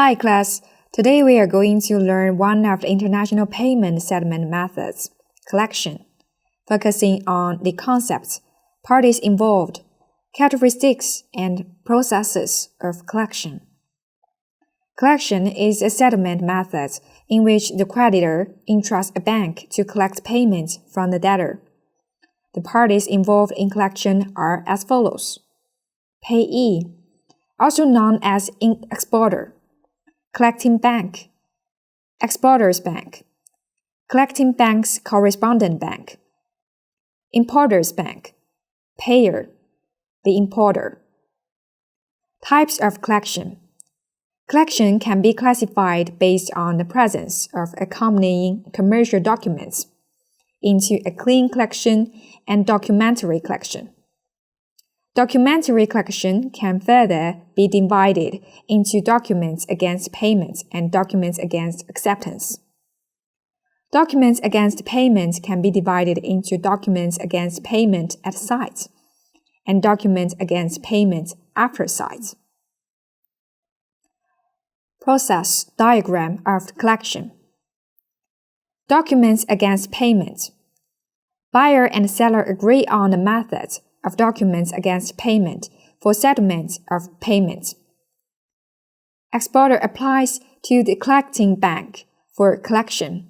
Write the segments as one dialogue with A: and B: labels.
A: Hi class, today we are going to learn one of the international payment settlement methods, collection, focusing on the concepts, parties involved, characteristics, and processes of collection. Collection is a settlement method in which the creditor entrusts a bank to collect payments from the debtor. The parties involved in collection are as follows. Payee, also known as exporter, collecting bank, exporter's bank, collecting bank's correspondent bank, importer's bank, payer, the importer. Types of collection. Collection can be classified based on the presence of accompanying commercial documents into a clean collection and documentary collection. Documentary collection can further be divided into documents against payments and documents against acceptance. Documents against payment can be divided into documents against payment at site and documents against payment after site. Process diagram of collection. Documents against payment. Buyer and seller agree on the method of documents against payment for settlement of payment. Exporter applies to the collecting bank for collection.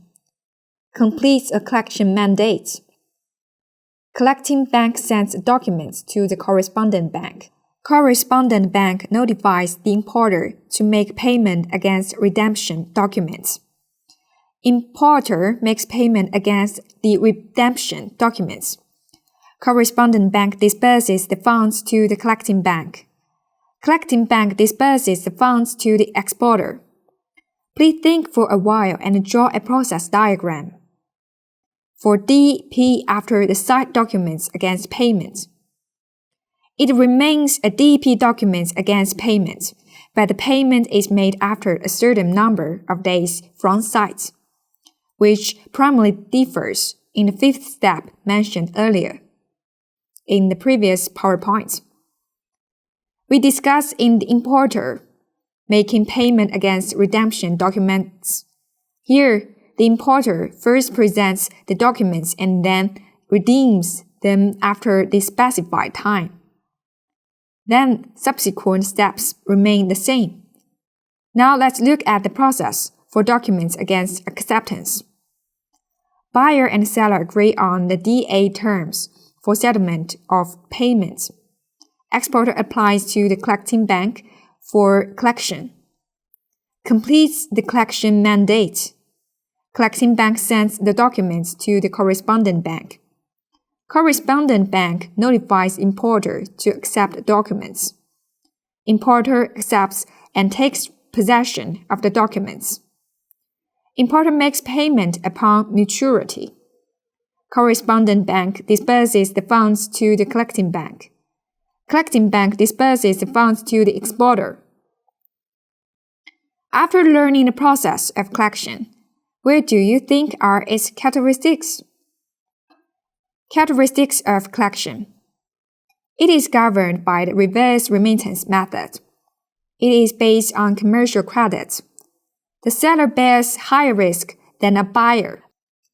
A: Completes a collection mandate. Collecting bank sends documents to the correspondent bank. Correspondent bank notifies the importer to make payment against redemption documents. Importer makes payment against the redemption documents. Correspondent bank disburses the funds to the collecting bank. Collecting bank disburses the funds to the exporter. Please think for a while and draw a process diagram. For DP after the site documents against payment. It remains a DP document against payment, but the payment is made after a certain number of days from site, which primarily differs in the fifth step mentioned earlier in the previous PowerPoint. We discussed in the importer making payment against redemption documents. Here, the importer first presents the documents and then redeems them after the specified time. Then subsequent steps remain the same. Now let's look at the process for documents against acceptance. Buyer and seller agree on the DA terms for settlement of payments. Exporter applies to the collecting bank for collection. Completes the collection mandate. Collecting bank sends the documents to the correspondent bank. Correspondent bank notifies importer to accept documents. Importer accepts and takes possession of the documents. Importer makes payment upon maturity. Correspondent bank disburses the funds to the collecting bank. Collecting bank disburses the funds to the exporter. After learning the process of collection, where do you think are its characteristics? Characteristics of collection. It is governed by the reverse remittance method. It is based on commercial credit. The seller bears higher risk than a buyer.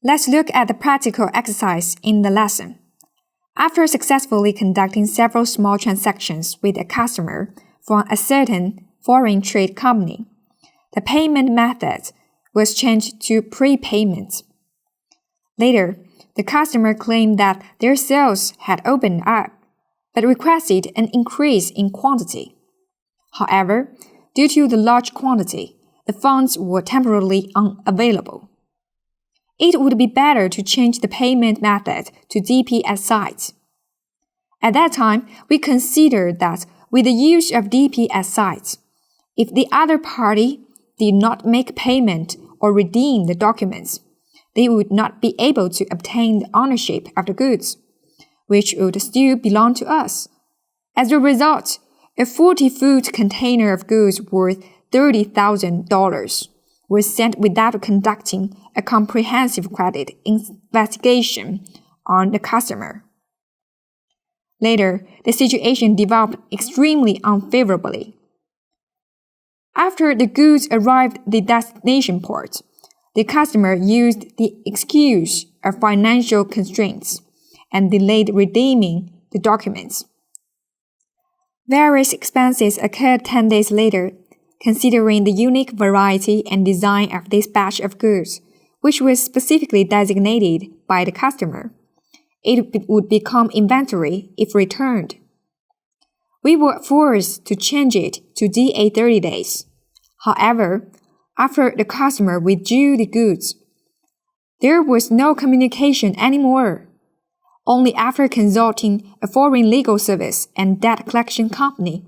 A: Let's look at the practical exercise in the lesson. After successfully conducting several small transactions with a customer from a certain foreign trade company, the payment method was changed to prepayment. Later, the customer claimed that their sales had opened up, but requested an increase in quantity. However, due to the large quantity, the funds were temporarily unavailable. It would be better to change the payment method to DP at site. At that time, we considered that with the use of DP at site, if the other party did not make payment or redeem the documents, they would not be able to obtain the ownership of the goods, which would still belong to us. As a result, a 40-foot container of goods worth $30,000 was sent without conducting a comprehensive credit investigation on the customer. Later, the situation developed extremely unfavorably. After the goods arrived at the destination port, the customer used the excuse of financial constraints and delayed redeeming the documents. Various expenses occurred 10 days later, considering the unique variety and design of this batch of goods, which was specifically designated by the customer. It would become inventory if returned. We were forced to change it to DA 30 days. However, after the customer withdrew the goods, there was no communication anymore. Only after consulting a foreign legal service and debt collection company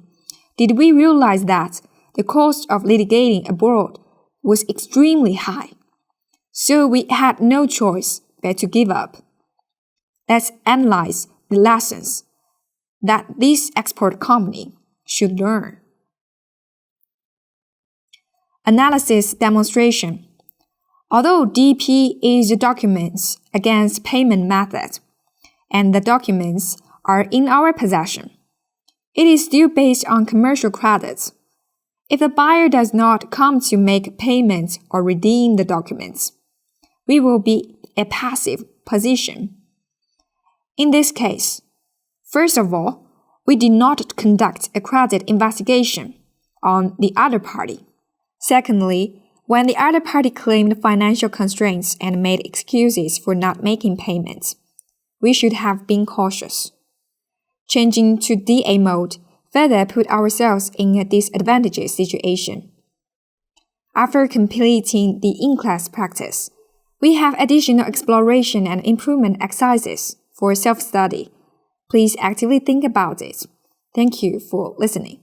A: did we realize that the cost of litigating abroad was extremely high. So we had no choice but to give up. Let's analyze the lessons that this export company should learn. Analysis demonstration. Although DP is the documents against payment method, and the documents are in our possession, it is still based on commercial credits. If the buyer does not come to make payment or redeem the documents, we will be a passive position. In this case, first of all, we did not conduct a credit investigation on the other party. Secondly, when the other party claimed financial constraints and made excuses for not making payments, we should have been cautious. Changing to DA mode further put ourselves in a disadvantageous situation. After completing the in-class practice, we have additional exploration and improvement exercises for self-study. Please actively think about it. Thank you for listening.